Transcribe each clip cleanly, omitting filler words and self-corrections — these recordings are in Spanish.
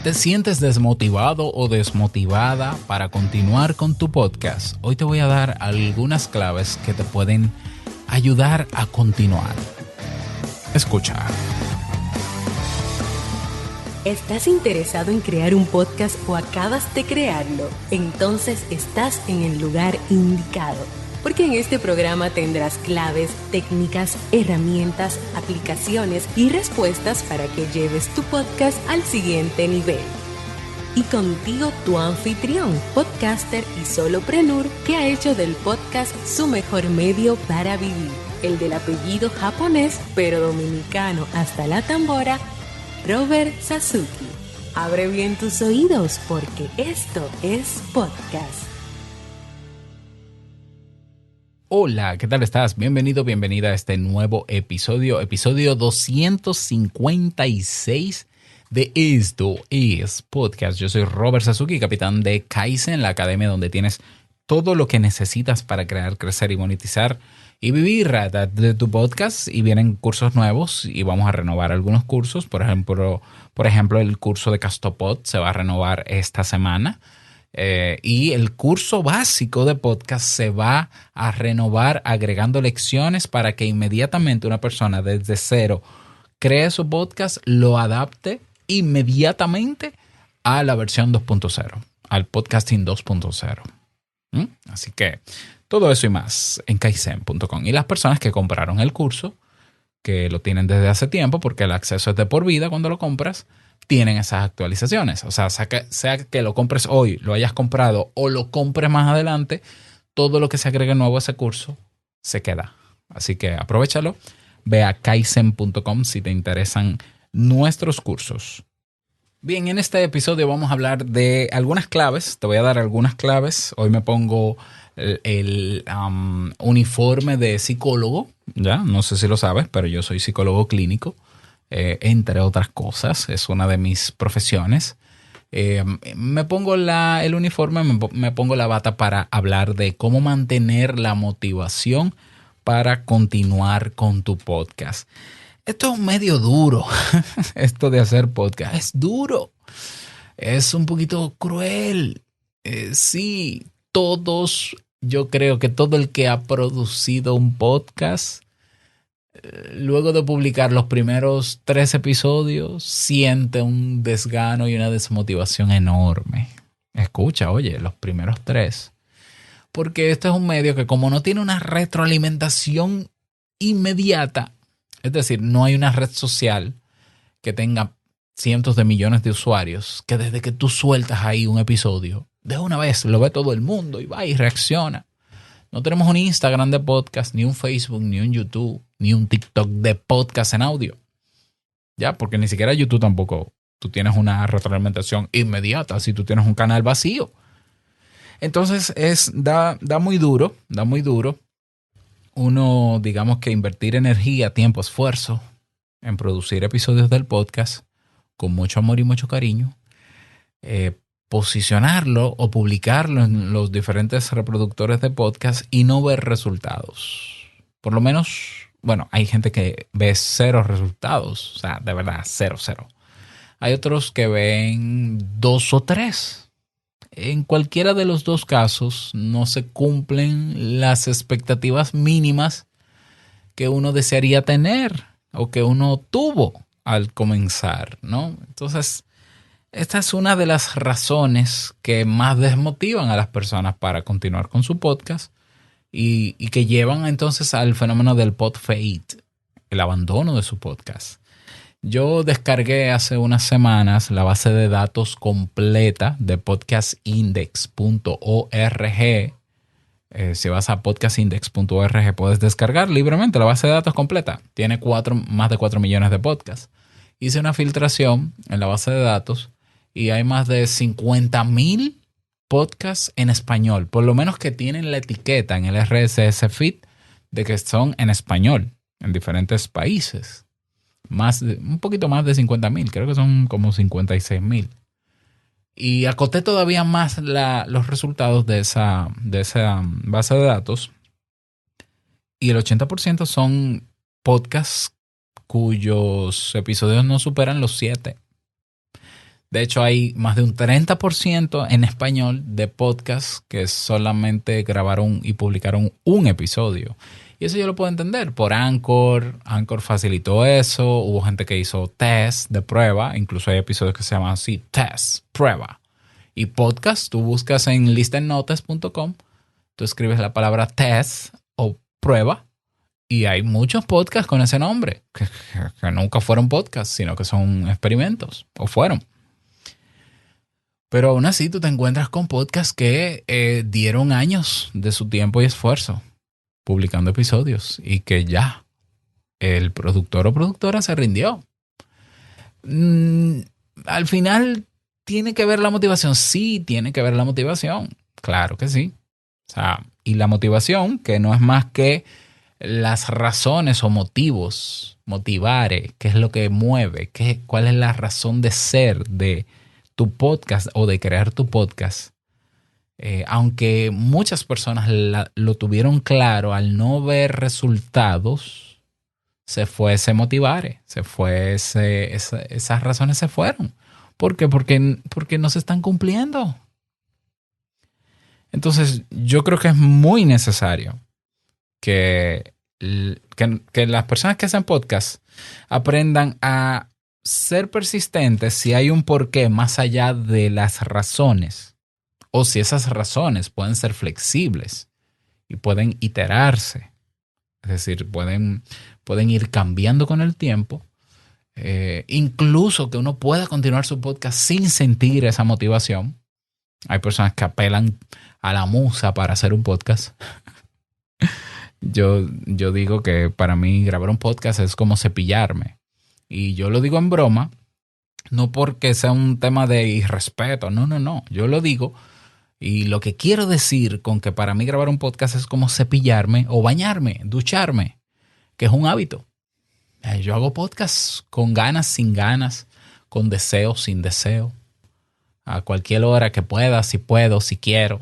¿Te sientes desmotivado o desmotivada para continuar con tu podcast? Hoy te voy a dar algunas claves que te pueden ayudar a continuar. Escucha. ¿Estás interesado en crear un podcast o acabas de crearlo? Entonces estás en el lugar indicado, porque en este programa tendrás claves, técnicas, herramientas, aplicaciones y respuestas para que lleves tu podcast al siguiente nivel. Y contigo tu anfitrión, podcaster y solopreneur que ha hecho del podcast su mejor medio para vivir, el del apellido japonés pero dominicano hasta la tambora, Robert Sasuki. Abre bien tus oídos porque esto es podcast. Hola, ¿qué tal estás? Bienvenido, bienvenida a este nuevo episodio 256 de Esto es Podcast. Yo soy Robert Sasuki, capitán de Kaizen, la academia donde tienes todo lo que necesitas para crear, crecer y monetizar y vivir de tu podcast. Y vienen cursos nuevos y vamos a renovar algunos cursos. Por ejemplo, el curso de Castopod se va a renovar esta semana. Y el curso básico de podcast se va a renovar agregando lecciones para que inmediatamente una persona desde cero cree su podcast, lo adapte inmediatamente a la versión 2.0, al podcasting 2.0. Así que todo eso y más en kaizen.com. Y las personas que compraron el curso, que lo tienen desde hace tiempo, porque el acceso es de por vida cuando lo compras, tienen esas actualizaciones. O sea que lo compres hoy, lo hayas comprado o lo compres más adelante, todo lo que se agregue nuevo a ese curso se queda. Así que aprovéchalo. Ve a kaizen.com si te interesan nuestros cursos. Bien, en este episodio vamos a hablar de algunas claves. Te voy a dar algunas claves. Hoy me pongo el uniforme de psicólogo. Ya, no sé si lo sabes, pero yo soy psicólogo clínico. Entre otras cosas, es una de mis profesiones. Me pongo el uniforme, me pongo la bata para hablar de cómo mantener la motivación para continuar con tu podcast. Esto es medio duro, esto de hacer podcast. Es duro, es un poquito cruel. Sí, yo creo que todo el que ha producido un podcast, luego de publicar los primeros 3 episodios, siente un desgano y una desmotivación enorme. Escucha, oye, los primeros 3. Porque este es un medio que como no tiene una retroalimentación inmediata, es decir, no hay una red social que tenga cientos de millones de usuarios, que desde que tú sueltas ahí un episodio, de una vez lo ve todo el mundo y va y reacciona. No tenemos un Instagram de podcast, ni un Facebook, ni un YouTube, ni un TikTok de podcast en audio. Ya, porque ni siquiera YouTube tampoco. Tú tienes una retroalimentación inmediata si tú tienes un canal vacío. Entonces da muy duro uno, digamos que invertir energía, tiempo, esfuerzo en producir episodios del podcast con mucho amor y mucho cariño, posicionarlo o publicarlo en los diferentes reproductores de podcast y no ver resultados. Por lo menos, bueno, hay gente que ve 0 resultados, o sea, de verdad, 0. Hay otros que ven 2 o 3. En cualquiera de los 2 casos no se cumplen las expectativas mínimas que uno desearía tener o que uno tuvo al comenzar, ¿no? Entonces, esta es una de las razones que más desmotivan a las personas para continuar con su podcast y que llevan entonces al fenómeno del pod fade, el abandono de su podcast. Yo descargué hace unas semanas la base de datos completa de podcastindex.org. Si vas a podcastindex.org puedes descargar libremente la base de datos completa. Tiene más de 4 millones de podcasts. Hice una filtración en la base de datos y hay más de 50,000 podcasts en español, por lo menos que tienen la etiqueta en el RSS feed de que son en español en diferentes países. Un poquito más de 50,000, creo que son como 56,000. Y acoté todavía más los resultados de esa base de datos. Y el 80% son podcasts cuyos episodios no superan los 7. De hecho, hay más de un 30% en español de podcasts que solamente grabaron y publicaron un episodio. Y eso yo lo puedo entender. Por Anchor, Anchor facilitó eso. Hubo gente que hizo test de prueba. Incluso hay episodios que se llaman así, test, prueba. Y podcast, tú buscas en listennotes.com, tú escribes la palabra test o prueba. Y hay muchos podcasts con ese nombre, que nunca fueron podcasts, sino que son experimentos, o fueron. Pero aún así tú te encuentras con podcasts que dieron años de su tiempo y esfuerzo publicando episodios y que ya el productor o productora se rindió. Al final, ¿tiene que ver la motivación? Sí, tiene que ver la motivación. Claro que sí. O sea, y la motivación, que no es más que las razones o motivos, motivare, qué es lo que mueve, cuál es la razón de ser de tu podcast o de crear tu podcast. Aunque muchas personas lo tuvieron claro, al no ver resultados, se fue ese motivare, esas razones se fueron. ¿Por qué? Porque no se están cumpliendo. Entonces, yo creo que es muy necesario que las personas que hacen podcast aprendan a ser persistentes si hay un porqué más allá de las razones, o si esas razones pueden ser flexibles y pueden iterarse, es decir, pueden ir cambiando con el tiempo, incluso que uno pueda continuar su podcast sin sentir esa motivación. Hay personas que apelan a la musa para hacer un podcast. Yo digo que para mí grabar un podcast es como cepillarme. Y yo lo digo en broma, no porque sea un tema de irrespeto, no. Yo lo digo y lo que quiero decir con que para mí grabar un podcast es como cepillarme o bañarme, ducharme, que es un hábito. Yo hago podcast con ganas, sin ganas, con deseo, sin deseo, a cualquier hora que pueda, si puedo, si quiero,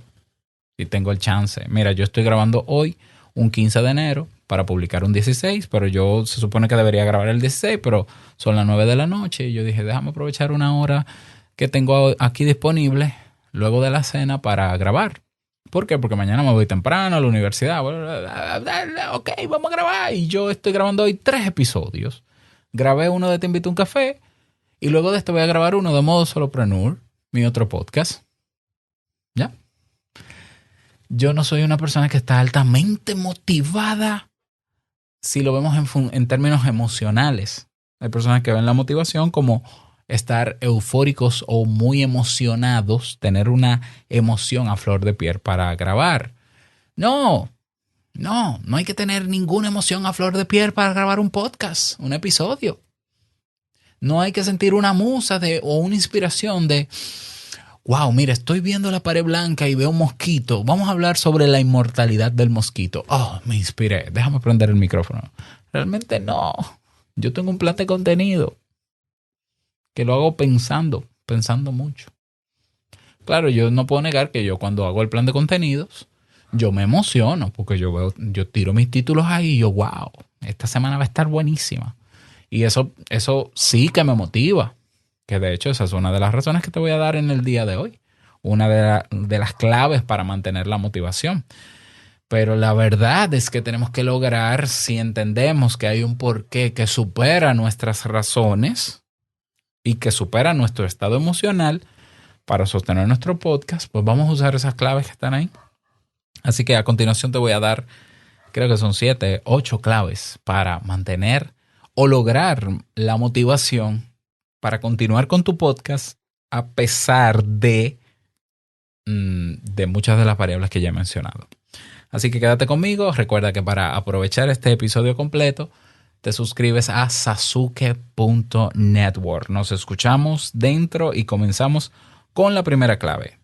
si tengo el chance. Mira, yo estoy grabando hoy, un 15 de enero, para publicar un 16, pero yo se supone que debería grabar el 16, pero son las 9 de la noche y yo dije, déjame aprovechar una hora que tengo aquí disponible luego de la cena para grabar. ¿Por qué? Porque mañana me voy temprano a la universidad. Ok, vamos a grabar. Y yo estoy grabando hoy 3 episodios. Grabé uno de Te Invito a un Café y luego de esto voy a grabar uno de Modo Solopreneur, mi otro podcast. ¿Ya? Yo no soy una persona que está altamente motivada si lo vemos en términos emocionales. Hay personas que ven la motivación como estar eufóricos o muy emocionados, tener una emoción a flor de piel para grabar. No hay que tener ninguna emoción a flor de piel para grabar un podcast, un episodio. No hay que sentir una musa o una inspiración de, wow, mira, estoy viendo la pared blanca y veo un mosquito. Vamos a hablar sobre la inmortalidad del mosquito. Oh, me inspiré. Déjame prender el micrófono. Realmente no. Yo tengo un plan de contenido que lo hago pensando mucho. Claro, yo no puedo negar que yo cuando hago el plan de contenidos, yo me emociono porque yo tiro mis títulos ahí y yo, wow, esta semana va a estar buenísima. Y eso sí que me motiva. Que de hecho esa es una de las razones que te voy a dar en el día de hoy. Una de las claves para mantener la motivación. Pero la verdad es que tenemos que lograr, si entendemos que hay un porqué que supera nuestras razones y que supera nuestro estado emocional para sostener nuestro podcast, pues vamos a usar esas claves que están ahí. Así que a continuación te voy a dar, creo que son 7, 8 claves para mantener o lograr la motivación para continuar con tu podcast a pesar de muchas de las variables que ya he mencionado. Así que quédate conmigo. Recuerda que para aprovechar este episodio completo, te suscribes a sasuke.network. Nos escuchamos dentro y comenzamos con la primera clave.